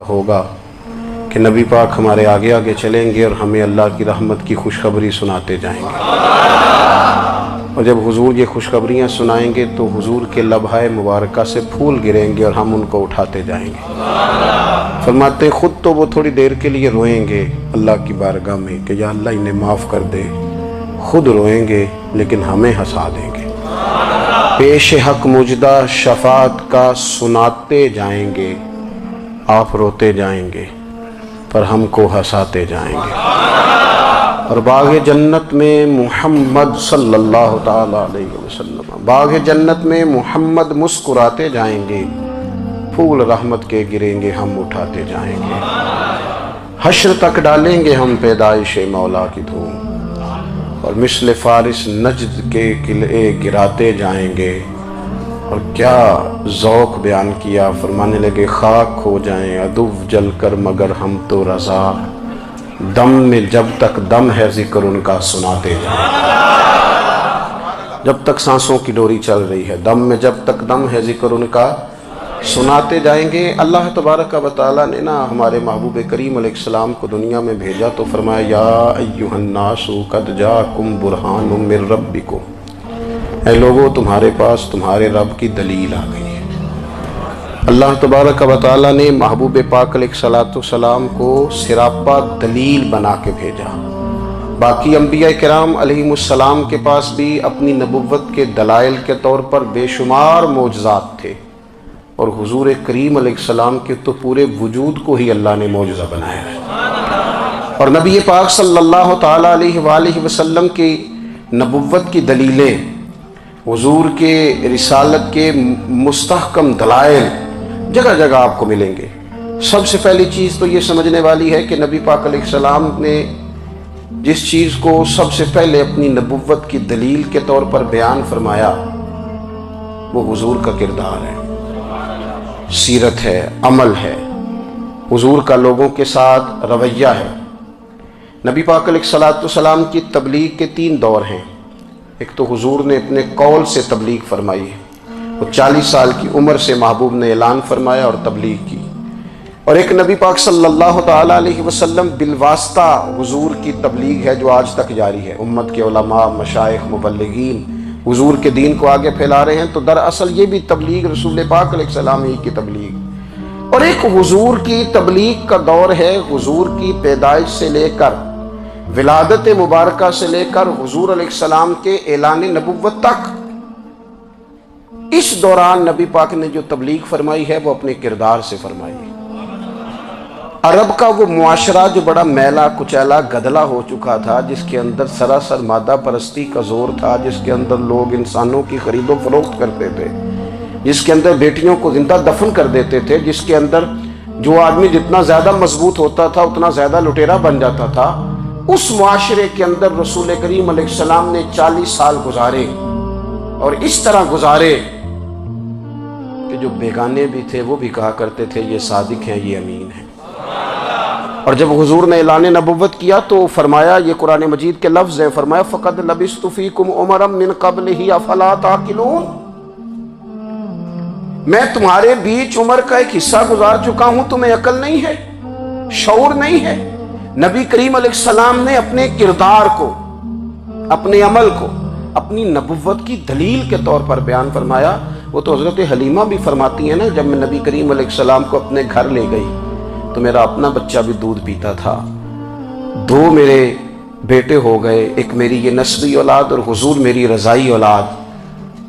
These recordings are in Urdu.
ہوگا کہ نبی پاک ہمارے آگے آگے چلیں گے اور ہمیں اللہ کی رحمت کی خوشخبری سناتے جائیں گے، اور جب حضور یہ خوشخبریاں سنائیں گے تو حضور کے لبہائے مبارکہ سے پھول گریں گے اور ہم ان کو اٹھاتے جائیں گے۔ فرماتے ہیں خود تو وہ تھوڑی دیر کے لیے روئیں گے اللہ کی بارگاہ میں کہ یا اللہ انہیں معاف کر دے، خود روئیں گے لیکن ہمیں ہنسا دیں گے۔ پیش حق مجدہ شفاعت کا سناتے جائیں گے، آپ روتے جائیں گے پر ہم کو ہنساتے جائیں گے، اور باغ جنت میں محمد صلی اللہ تعالی علیہ وسلم، باغ جنت میں محمد مسکراتے جائیں گے، پھول رحمت کے گریں گے ہم اٹھاتے جائیں گے۔ حشر تک ڈالیں گے ہم پیدائش مولا کی دھوم، اور مثل فارس نجد کے قلعے گراتے جائیں گے۔ اور کیا ذوق بیان کیا، فرمانے لگے خاک ہو جائیں عدو جل کر مگر ہم تو رضا، دم میں جب تک دم ہے ذکر ان کا سناتے جائیں۔ جب تک سانسوں کی ڈوری چل رہی ہے، دم میں جب تک دم ہے ذکر ان کا سناتے جائیں گے۔ اللہ تبارک و تعالیٰ نے ہمارے محبوب کریم علیہ السلام کو دنیا میں بھیجا تو فرمایا یا ایھا الناس قد جاءکم برہان من ربکم، اے لوگو تمہارے پاس تمہارے رب کی دلیل آ گئی ہے۔ اللہ تبارک و تعالیٰ نے محبوب پاک علیہ السلام کو سراپا دلیل بنا کے بھیجا۔ باقی انبیاء کرام علیہم السلام کے پاس بھی اپنی نبوت کے دلائل کے طور پر بے شمار معجزات تھے، اور حضور کریم علیہ السلام کے تو پورے وجود کو ہی اللہ نے معجزہ بنایا ہے۔ اور نبی پاک صلی اللہ تعالی علیہ وآلہ وسلم کی نبوت کی دلیلیں، حضور کے رسالت کے مستحکم دلائل جگہ جگہ آپ کو ملیں گے۔ سب سے پہلی چیز تو یہ سمجھنے والی ہے کہ نبی پاک علیہ السلام نے جس چیز کو سب سے پہلے اپنی نبوت کی دلیل کے طور پر بیان فرمایا وہ حضور کا کردار ہے، سیرت ہے، عمل ہے، حضور کا لوگوں کے ساتھ رویہ ہے۔ نبی پاک علیہ السلام کی تبلیغ کے 3 دور ہیں۔ ایک تو حضور نے اپنے قول سے تبلیغ فرمائی ہے، وہ 40 سال کی عمر سے محبوب نے اعلان فرمایا اور تبلیغ کی، اور ایک نبی پاک صلی اللہ تعالی علیہ وسلم بالواسطہ حضور کی تبلیغ ہے جو آج تک جاری ہے۔ امت کے علماء، مشائخ، مبلغین حضور کے دین کو آگے پھیلا رہے ہیں، تو دراصل یہ بھی تبلیغ رسول پاک علیہ السلام ہی کی تبلیغ۔ اور ایک حضور کی تبلیغ کا دور ہے، حضور کی پیدائش سے لے کر ولادت مبارکہ سے لے کر حضور علیہ السلام کے اعلان نبوت تک۔ اس دوران نبی پاک نے جو تبلیغ فرمائی ہے وہ اپنے کردار سے فرمائی ہے۔ عرب کا وہ معاشرہ جو بڑا میلا کچیلا گدلا ہو چکا تھا، جس کے اندر سراسر مادہ پرستی کا زور تھا، جس کے اندر لوگ انسانوں کی خرید و فروخت کرتے تھے، جس کے اندر بیٹیوں کو زندہ دفن کر دیتے تھے، جس کے اندر جو آدمی جتنا زیادہ مضبوط ہوتا تھا اتنا زیادہ لٹیرا بن جاتا تھا، اس معاشرے کے اندر رسول کریم علیہ السلام نے 40 سال گزارے، اور اس طرح گزارے کہ جو بیگانے بھی تھے وہ بھی کہا کرتے تھے یہ صادق ہیں، یہ امین ہیں۔ اور جب حضور نے اعلان نبوت کیا تو فرمایا، یہ قرآن مجید کے لفظ ہے، فرمایا فَقَدْ لَبِثْتُ فِيكُمْ عُمَرًا مِّن قَبْلِهِ أَفَلَا تَعْقِلُونَ، میں تمہارے بیچ عمر کا ایک حصہ گزار چکا ہوں، تمہیں عقل نہیں ہے، شعور نہیں ہے۔ نبی کریم علیہ السلام نے اپنے کردار کو، اپنے عمل کو اپنی نبوت کی دلیل کے طور پر بیان فرمایا۔ وہ تو حضرت حلیمہ بھی فرماتی ہیں نا، جب میں نبی کریم علیہ السلام کو اپنے گھر لے گئی تو میرا اپنا بچہ بھی دودھ پیتا تھا، 2 میرے بیٹے ہو گئے، ایک میری یہ نسبی اولاد اور حضور میری رضائی اولاد۔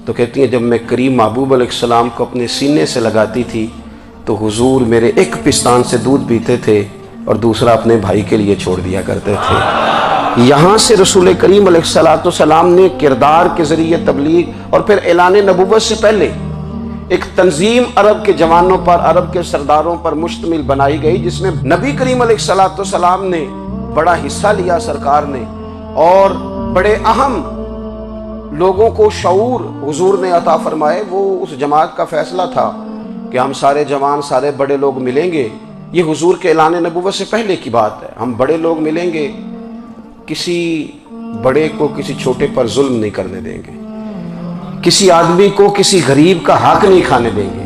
تو کہتی ہیں جب میں کریم محبوب علیہ السلام کو اپنے سینے سے لگاتی تھی تو حضور میرے ایک پستان سے دودھ پیتے تھے اور دوسرا اپنے بھائی کے لیے چھوڑ دیا کرتے تھے۔ یہاں سے رسول کریم علیہ السلام نے کردار کے ذریعے تبلیغ، اور پھر اعلان نبوت سے پہلے ایک تنظیم عرب کے جوانوں پر، عرب کے سرداروں پر مشتمل بنائی گئی، جس میں نبی کریم علیہ السلام نے بڑا حصہ لیا، سرکار نے، اور بڑے اہم لوگوں کو شعور حضور نے عطا فرمائے۔ وہ اس جماعت کا فیصلہ تھا کہ ہم سارے جوان، سارے بڑے لوگ ملیں گے، یہ حضور کے اعلان نبوت سے پہلے کی بات ہے، ہم بڑے لوگ ملیں گے، کسی بڑے کو کسی چھوٹے پر ظلم نہیں کرنے دیں گے، کسی آدمی کو کسی غریب کا حق نہیں کھانے دیں گے،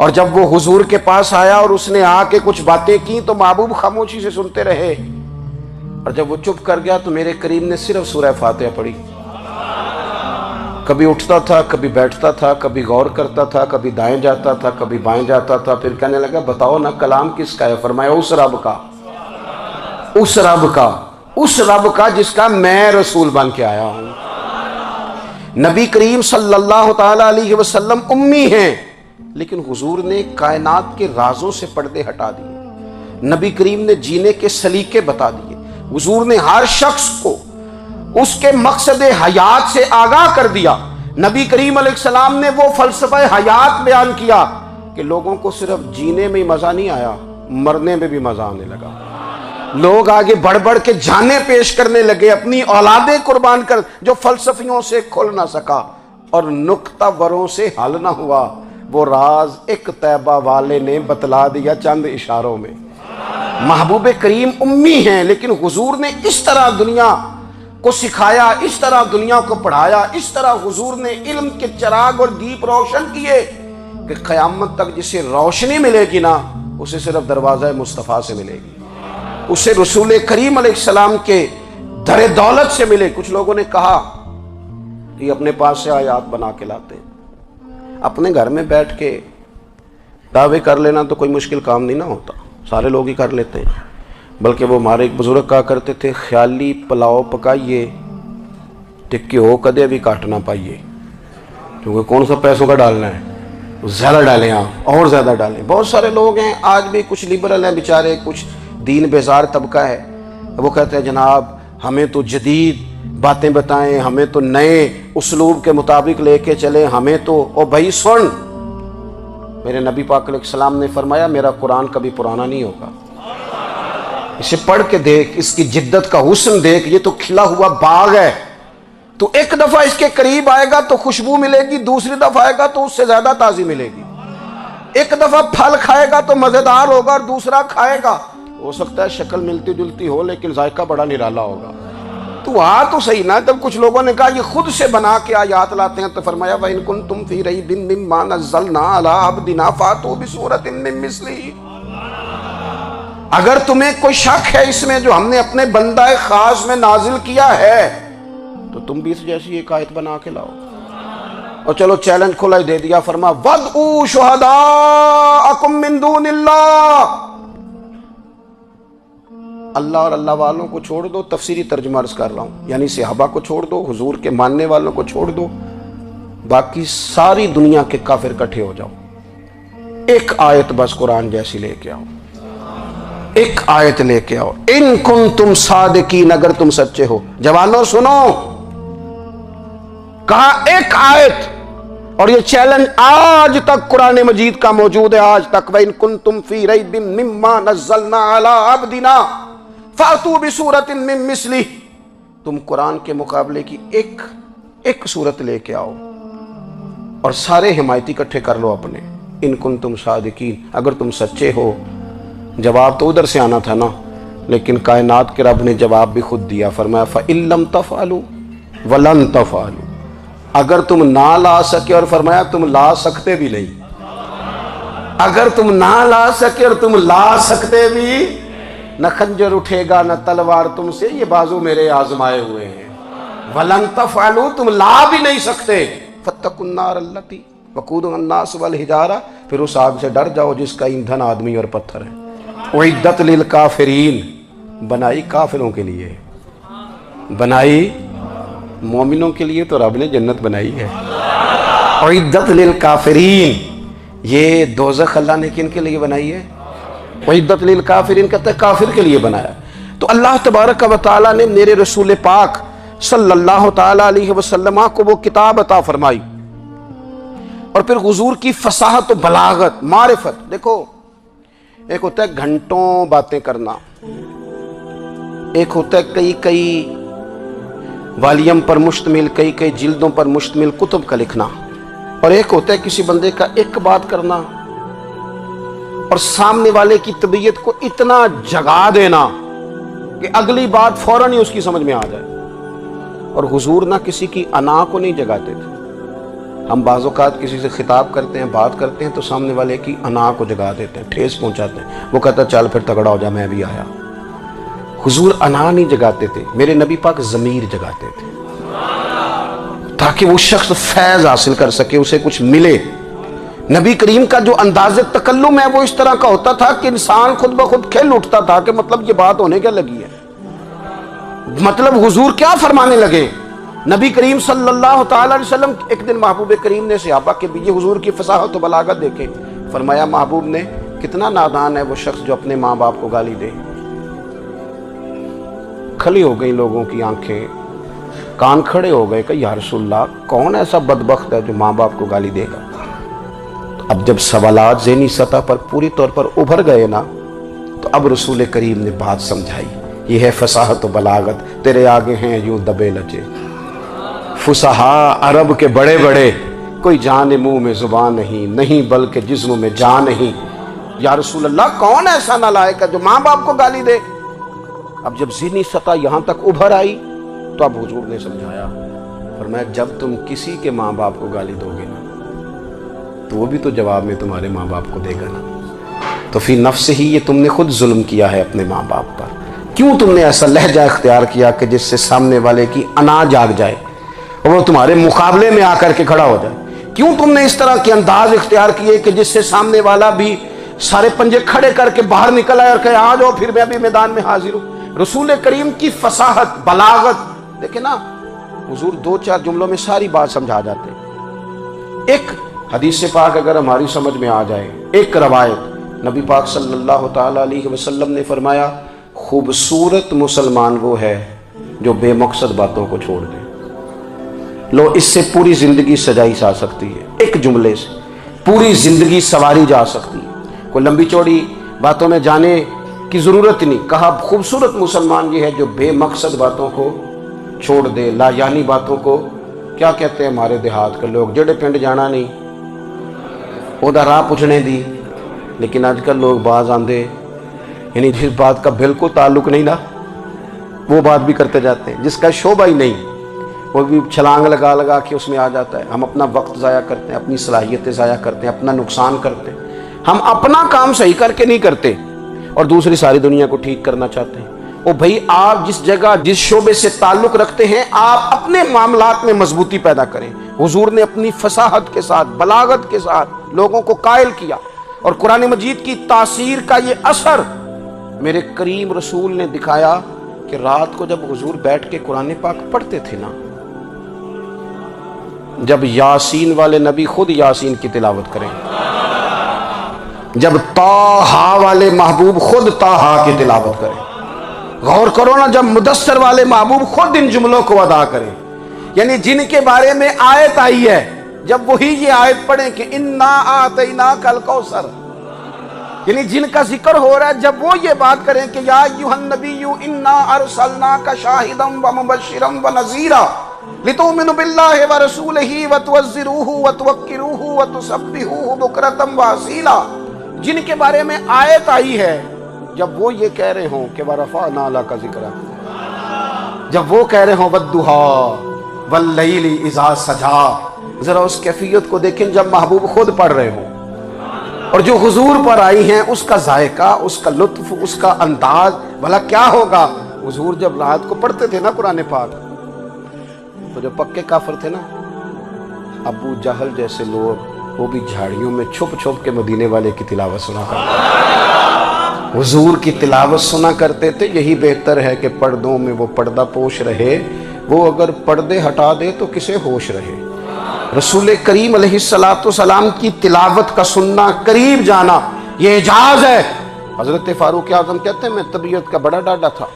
اور جب وہ حضور کے پاس آیا اور اس نے آ کے کچھ باتیں کی تو محبوب خاموشی سے سنتے رہے، اور جب وہ چپ کر گیا تو میرے کریم نے صرف سورہ فاتحہ پڑھی۔ کبھی اٹھتا تھا، کبھی بیٹھتا تھا، کبھی غور کرتا تھا، کبھی دائیں جاتا تھا، کبھی بائیں جاتا تھا، پھر کہنے لگا بتاؤ نا کلام کس کا ہے؟ فرمایا اس رب کا، اس رب کا، اس رب کا جس کا میں رسول بن کے آیا ہوں۔ نبی کریم صلی اللہ تعالی علیہ وسلم امی ہیں، لیکن حضور نے کائنات کے رازوں سے پردے ہٹا دیے، نبی کریم نے جینے کے سلیقے بتا دیے، حضور نے ہر شخص کو اس کے مقصد حیات سے آگاہ کر دیا۔ نبی کریم علیہ السلام نے وہ فلسفہ حیات بیان کیا کہ لوگوں کو صرف جینے میں مزہ نہیں آیا، مرنے میں بھی مزہ آنے لگا۔ لوگ آگے بڑھ بڑھ کے جانیں پیش کرنے لگے، اپنی اولادیں قربان کر، جو فلسفیوں سے کھل نہ سکا اور نکتہ وروں سے حل نہ ہوا، وہ راز ایک طیبہ والے نے بتلا دیا چند اشاروں میں۔ محبوب کریم امی ہیں، لیکن حضور نے اس طرح دنیا کو سکھایا، اس طرح دنیا کو پڑھایا، اس طرح حضور نے علم کے چراغ اور دیپ روشن کیے کہ قیامت تک جسے روشنی ملے گی نا، اسے صرف دروازہ مصطفیٰ سے ملے گی، اسے رسول کریم علیہ السلام کے در دولت سے ملے۔ کچھ لوگوں نے کہا یہ اپنے پاس سے آیات بنا کے لاتے ہیں، اپنے گھر میں بیٹھ کے دعوے کر لینا تو کوئی مشکل کام نہیں نہ ہوتا، سارے لوگ ہی کر لیتے ہیں۔ بلکہ وہ ہمارے ایک بزرگ کہا کرتے تھے خیالی پلاؤ پکائیے ٹکی ہو کدے بھی کاٹ نہ پائیے، کیونکہ کون سا پیسوں کا ڈالنا ہے، زیادہ ڈالیں آپ اور زیادہ ڈالیں۔ بہت سارے لوگ ہیں آج بھی، کچھ لبرل ہیں بیچارے، کچھ دین بیزار طبقہ ہے، وہ کہتے ہیں جناب ہمیں تو جدید باتیں بتائیں، ہمیں تو نئے اسلوب کے مطابق لے کے چلیں، ہمیں تو او بھائی سن، میرے نبی پاک علیہ السلام نے فرمایا میرا قرآن کبھی پرانا نہیں ہوگا، اسے پڑھ کے دیکھ، اس کی جدت کا حسن دیکھ، یہ تو کھلا ہوا باغ ہے، تو ایک دفعہ اس کے قریب آئے گا تو خوشبو ملے گی، دوسری دفعہ آئے گا تو اس سے زیادہ تازی ملے گی، ایک دفعہ پھل کھائے گا تو مزیدار ہوگا اور دوسرا کھائے گا ہو سکتا ہے شکل ملتی جلتی ہو لیکن ذائقہ بڑا نرالا ہوگا۔ تو تو صحیح نا، جب کچھ لوگوں نے کہا یہ خود سے بنا کے آیات لاتے ہیں تو فرمایا وَإِن كُنتُمْ فِي رَيْبٍ مِّمَّا نَزَّلْنَا عَلَىٰ عَبْدِنَا فَأْتُوا بِسُورَةٍ مِّن مِّثْلِهِ، اگر تمہیں کوئی شک ہے اس میں جو ہم نے اپنے بندہ خاص میں نازل کیا ہے تو تم بھی اس جیسی ایک آیت بنا کے لاؤ۔ اور چلو چیلنج کھلا ہی دے دیا، فرما وَادْعُوا شُهَدَاءَكُم مِّن دُونِ اللَّهِ، اللہ اور اللہ والوں کو چھوڑ دو، تفسیری ترجمہ عرض کر رہا ہوں، یعنی صحابہ کو چھوڑ دو، حضور کے ماننے والوں کو چھوڑ دو، باقی ساری دنیا کے کافر کٹھے ہو جاؤ، ایک آیت بس قرآن جیسی لے کے آؤ، ایک آیت لے کے آؤ، ان کنتم صادقین، اگر تم سچے ہو۔ جوانوں سنو، کہا ایک آیت، اور یہ چیلنج آج تک قرآن مجید کا موجود ہے، آج تک وَإِن كُنتُمْ فِي رَيْبٍ مِّمَّا نَزَّلْنَا عَلَىٰ عَبْدِنَا فَأْتُوا بِسُورَةٍ مِّن مِّثْلِهِ، تم قرآن کے مقابلے کی ایک سورت لے کے آؤ اور سارے حمایتی اکٹھے کر لو اپنے، ان کنتم صادقین، اگر تم سچے ہو۔ جواب تو ادھر سے آنا تھا نا، لیکن کائنات کے رب نے جواب بھی خود دیا، فرمایا فَإِن لَّمْ تَفْعَلُوا وَلَن تَفْعَلُوا، اگر تم نہ لا سکے، اور فرمایا تم لا سکتے بھی نہیں، اگر تم نہ لا سکے اور تم لا سکتے بھی، نہ خنجر اٹھے گا نہ تلوار تم سے، یہ بازو میرے آزمائے ہوئے ہیں، وَلَن تَفْعَلُوا، تم لا بھی نہیں سکتے، فَاتَّقُوا النَّارَ الَّتِي وَقُودُهَا النَّاسُ وَالْحِجَارَةُ، پھر اس آگ سے ڈر جاؤ جس کا ایندھن آدمی اور پتھر ہے، اُعِدَّتْ لِلْكَافِرِينَ، بنائی کافروں کے لیے، بنائی مومنوں کے لیے تو رب نے جنت بنائی ہے، اُعِدَّتْ لِلْكَافِرِينَ، یہ دوزخ اللہ نے کن کے لیے بنائی ہے؟ اُعِدَّتْ لِلْكَافِرِينَ، کہتا ہے کافر کے لیے بنایا۔ تو اللہ تبارک و تعالیٰ نے میرے رسول پاک صلی اللہ تعالیٰ علیہ وسلم کو وہ کتاب عطا فرمائی، اور پھر حضور کی فصاحت و بلاغت، معرفت، دیکھو ایک ہوتا ہے گھنٹوں باتیں کرنا، ایک ہوتا ہے کئی والیم پر مشتمل، کئی جلدوں پر مشتمل کتب کا لکھنا، اور ایک ہوتا ہے کسی بندے کا ایک بات کرنا اور سامنے والے کی طبیعت کو اتنا جگا دینا کہ اگلی بات فوراً ہی اس کی سمجھ میں آ جائے۔ اور حضور نہ کسی کی انا کو نہیں جگاتے تھے، ہم بعض اوقات کسی سے خطاب کرتے ہیں، بات کرتے ہیں تو سامنے والے کی انا کو جگا دیتے ہیں، ٹھیس پہنچاتے ہیں، وہ کہتا ہے چل پھر تگڑا ہو جا میں بھی آیا۔ حضور انا نہیں جگاتے تھے، میرے نبی پاک ضمیر جگاتے تھے تاکہ وہ شخص فیض حاصل کر سکے، اسے کچھ ملے۔ نبی کریم کا جو انداز تکلم ہے وہ اس طرح کا ہوتا تھا کہ انسان خود بخود کھل اٹھتا تھا کہ مطلب یہ بات ہونے کیا لگی ہے، مطلب حضور کیا فرمانے لگے۔ نبی کریم صلی اللہ تعالی علیہ وسلم ایک دن محبوب کریم نے صحابہ کے یہ حضور کی فصاحت و بلاغت دیکھے، فرمایا محبوب نے کتنا نادان ہے وہ شخص جو اپنے ماں باپ کو گالی دے۔ کھلی ہو گئی لوگوں کی آنکھیں، کان کھڑے ہو گئے کہ یا رسول اللہ کون ایسا بدبخت ہے جو ماں باپ کو گالی دے گا۔ اب جب سوالات ذہنی سطح پر پوری طور پر ابھر گئے نا تو اب رسول کریم نے بات سمجھائی، یہ ہے فصاحت و بلاغت، تیرے آگے ہیں یوں دبے لجے فصحاء عرب کے بڑے بڑے، کوئی جان منہ میں زبان نہیں بلکہ جسم میں جان نہیں۔ یا رسول اللہ کون ایسا نالائق ہے جو ماں باپ کو گالی دے۔ اب جب ذہنی سطح یہاں تک ابھر آئی تو اب حضور نے سمجھایا، فرمایا جب تم کسی کے ماں باپ کو گالی دو گے نا تو وہ بھی تو جواب میں تمہارے ماں باپ کو دے گا نا، تو فی نفس ہی یہ تم نے خود ظلم کیا ہے اپنے ماں باپ پر۔ کیوں تم نے ایسا لہجہ اختیار کیا کہ جس سے سامنے والے کی انا جاگ جائے اور وہ تمہارے مقابلے میں آ کر کے کھڑا ہو جائے؟ کیوں تم نے اس طرح کے انداز اختیار کیے کہ جس سے سامنے والا بھی سارے پنجے کھڑے کر کے باہر نکل آئے اور کہے آ جاؤ پھر میں بھی میدان میں حاضر ہوں۔ رسول کریم کی فصاحت بلاغت دیکھیں نا، حضور دو چار جملوں میں ساری بات سمجھا جاتے ہیں۔ ایک حدیث پاک اگر ہماری سمجھ میں آ جائے، ایک روایت نبی پاک صلی اللہ تعالی علیہ وسلم نے فرمایا خوبصورت مسلمان وہ ہے جو بے مقصد باتوں کو چھوڑ دے۔ لو اس سے پوری زندگی سجائی جا سکتی ہے، ایک جملے سے پوری زندگی سواری جا سکتی ہے، کوئی لمبی چوڑی باتوں میں جانے کی ضرورت نہیں۔ کہا خوبصورت مسلمان یہ ہے جو بے مقصد باتوں کو چھوڑ دے، لا یعنی باتوں کو، کیا کہتے ہیں ہمارے دیہات کے لوگ، جڑے پنڈ جانا نہیں اودا راہ پوچھنے دی، لیکن آج کل لوگ باز آندے یعنی جس بات کا بالکل تعلق نہیں نا وہ بات بھی کرتے جاتے ہیں، جس کا شعبہ ہی نہیں وہ بھی چھلانگ لگا لگا کے اس میں آ جاتا ہے۔ ہم اپنا وقت ضائع کرتے ہیں، اپنی صلاحیتیں ضائع کرتے ہیں، اپنا نقصان کرتے ہیں، ہم اپنا کام صحیح کر کے نہیں کرتے اور دوسری ساری دنیا کو ٹھیک کرنا چاہتے ہیں۔ او بھائی آپ جس جگہ جس شعبے سے تعلق رکھتے ہیں آپ اپنے معاملات میں مضبوطی پیدا کریں۔ حضور نے اپنی فصاحت کے ساتھ بلاغت کے ساتھ لوگوں کو قائل کیا، اور قرآن مجید کی تاثیر کا یہ اثر میرے کریم رسول نے دکھایا کہ رات کو جب حضور بیٹھ کے قرآن پاک پڑھتے تھے نا، جب یاسین والے نبی خود یاسین کی تلاوت کریں، جب طٰہٰ والے محبوب خود طٰہٰ کی تلاوت کریں، غور کرو نا جب مدثر والے محبوب خود ان جملوں کو ادا کریں، یعنی جن کے بارے میں آیت آئی ہے جب وہی یہ آیت پڑھیں کہ اِنَّا أَعْطَيْنَاكَ الْكَوْثَرَ، یعنی جن کا ذکر ہو رہا ہے جب وہ یہ بات کریں کہ یا ایھا النبی انا ارسلناک شاہدا ومبشرا ونذیرا لتؤمنوا باللہ ورسولہ وتعزروہ وتوقروہ وتسبحوہ بکرۃ واصیلا، جن کے بارے میں آیت آئی ہے جب وہ یہ کہہ رہے ہوں کہ ورفعنا لک ذکرک، جب وہ کہہ رہے ہوں والضحیٰ واللیل اذا سجا، ذرا اس کیفیت کو دیکھیں جب محبوب خود پڑھ رہے ہوں، اور جو حضور پر آئی ہیں اس کا ذائقہ، اس کا لطف، اس کا انداز بھلا کیا ہوگا۔ حضور جب رات کو پڑھتے تھے نا قرآن پاک تو جو پکے کافر تھے نا ابو جہل جیسے لوگ، وہ بھی جھاڑیوں میں چھپ چھپ کے مدینے والے کی تلاوت سنا کرتے، حضور کی تلاوت سنا کرتے تھے۔ یہی بہتر ہے کہ پردوں میں وہ پردہ پوش رہے، وہ اگر پردے ہٹا دے تو کسے ہوش رہے۔ رسول کریم علیہ السلام کی تلاوت کا سننا، قریب جانا، یہ اعجاز ہے۔ حضرت فاروق اعظم کہتے ہیں میں طبیعت کا بڑا ڈاڈا تھا،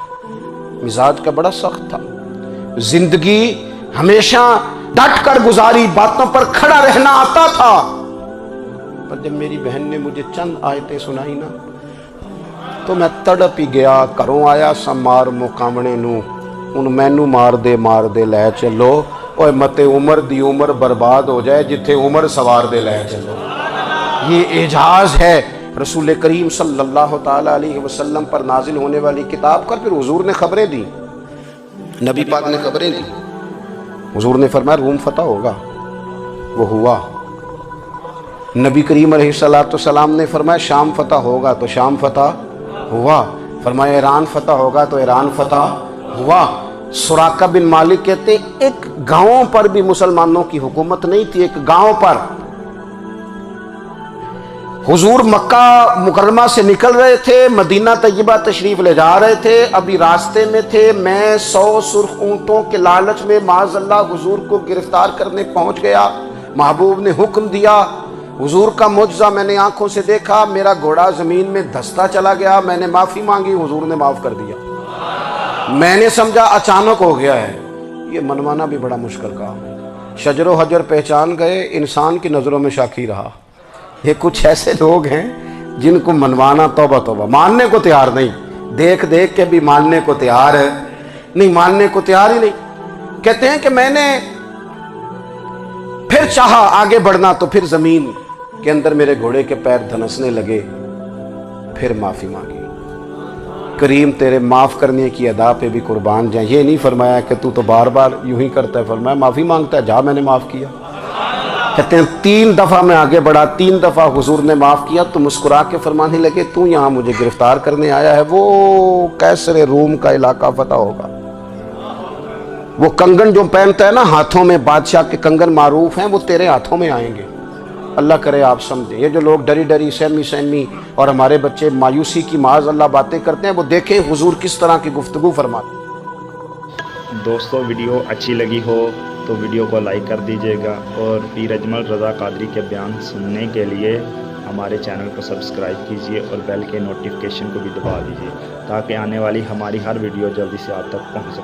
مزاج کا بڑا سخت تھا، زندگی ہمیشہ ڈٹ کر گزاری، باتوں پر کھڑا رہنا آتا تھا، پر جب میری بہن نے مجھے چند آیتیں سنائی نا تو میں تڑپ ہی گیا۔ گھروں آیا سمار مقامنے نو ان مینو مار دے لے چلو، اوے مت عمر دی عمر برباد ہو جائے جتھے عمر سوار دے لے چلو۔ یہ اعجاز ہے رسول کریم صلی اللہ تعالی علیہ وسلم پر نازل ہونے والی کتاب کا۔ پھر حضور نے خبریں دی، نبی پاک نے خبریں دی، حضور نے فرمایا روم فتح ہوگا، وہ ہوا۔ نبی کریم علیہ السلام نے فرمایا شام فتح ہوگا تو شام فتح ہوا، فرمایا ایران فتح ہوگا تو ایران فتح ہوا۔ سراقہ بن مالک کہتے ہیں ایک گاؤں پر بھی مسلمانوں کی حکومت نہیں تھی، ایک گاؤں پر۔ حضور مکہ مکرمہ سے نکل رہے تھے، مدینہ طیبہ تشریف لے جا رہے تھے، ابھی راستے میں تھے، میں 100 سرخ اونٹوں کے لالچ میں معاذ اللہ حضور کو گرفتار کرنے پہنچ گیا۔ محبوب نے حکم دیا، حضور کا معجزہ میں نے آنکھوں سے دیکھا، میرا گھوڑا زمین میں دھستا چلا گیا، میں نے معافی مانگی، حضور نے معاف کر دیا۔ میں نے سمجھا اچانک ہو گیا ہے۔ یہ منوانا بھی بڑا مشکل کام ہے۔ شجر و حجر پہچان گئے، انسان کی نظروں میں شاکی رہا۔ یہ کچھ ایسے لوگ ہیں جن کو منوانا توبہ توبہ، ماننے کو تیار نہیں، دیکھ دیکھ کے بھی ماننے کو تیار ہے نہیں، ماننے کو تیار ہی نہیں۔ کہتے ہیں کہ میں نے پھر چاہا آگے بڑھنا تو پھر زمین کے اندر میرے گھوڑے کے پیر دھنسنے لگے، پھر معافی مانگی۔ کریم تیرے معاف کرنے کی ادا پہ بھی قربان جائیں۔ یہ نہیں فرمایا کہ تو بار بار یوں ہی کرتا ہے، فرمایا معافی مانگتا ہے، جا میں نے معاف کیا۔ کہتے ہیں 3 دفعہ میں آگے بڑھا، 3 دفعہ حضور نے معاف کیا تو مسکرا کے فرمانے لگے تو یہاں مجھے گرفتار کرنے آیا ہے، وہ کیسر روم کا علاقہ فتح ہوگا۔ وہ کنگن جو پہنتا ہے نا ہاتھوں میں، بادشاہ کے کنگن معروف ہیں، وہ تیرے ہاتھوں میں آئیں گے۔ اللہ کرے آپ سمجھیں۔ یہ جو لوگ ڈری ڈری سہمی اور ہمارے بچے مایوسی کی معاذ اللہ باتیں کرتے ہیں، وہ دیکھیں حضور کس طرح کی گفتگو فرماتے ہیں۔ دوستو ویڈیو اچھی لگی ہو تو ویڈیو کو لائک کر دیجیے گا، اور پیر اجمل رضا قادری کے بیان سننے کے لیے ہمارے چینل کو سبسکرائب کیجیے اور بیل کے نوٹیفیکیشن کو بھی دبا دیجیے تاکہ آنے والی ہماری ہر ویڈیو جلدی سے آپ تک پہنچ سکے۔